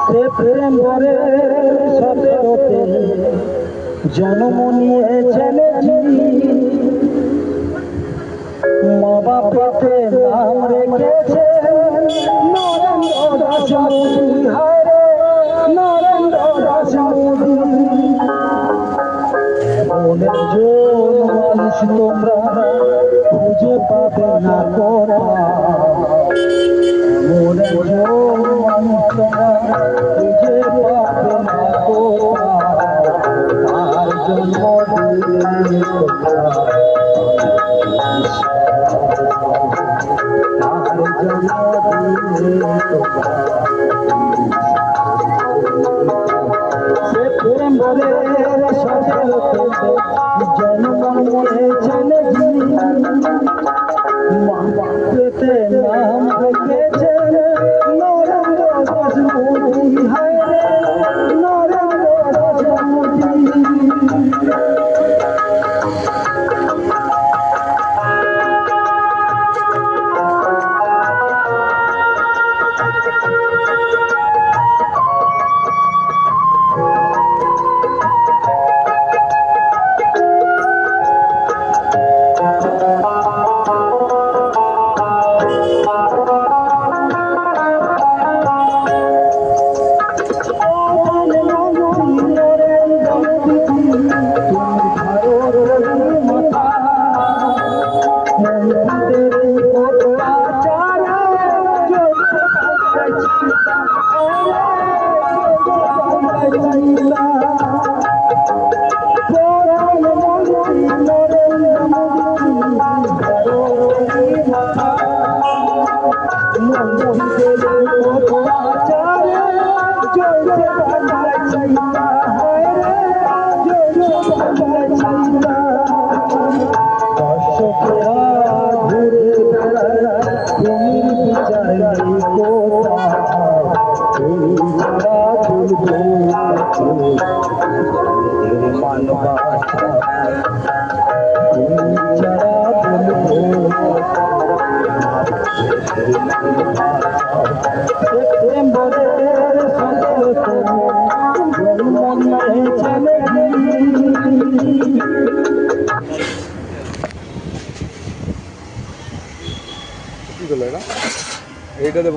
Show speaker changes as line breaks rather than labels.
সেপ্টেম্বরের 17-তে জন্ম নিয়েছেন মা বাপেতে নাম রেখেছে নরেন্দ্র দাস মোদী। হারে নরেন্দ্র দাস মোদী। এমন একজন মানুষ তোমরা খুঁজে পাবে না কোথাও। এমন একজন মানুষ তোমরা খুঁজে পাবে না কোথাও। তার জন্ম দিলে সেপ্টেম্বরের 17-তে জন্ম নিয়েছেন মা বাপেতে নাম রেখেছেন নরেন্দ্র দাস মোদী। হায় নরেন্দ্র দাস মোদী। সেপ্টেম্বরের 17-তে জন্ম নিয়েছেন
কি করলো এটা? এইটাতে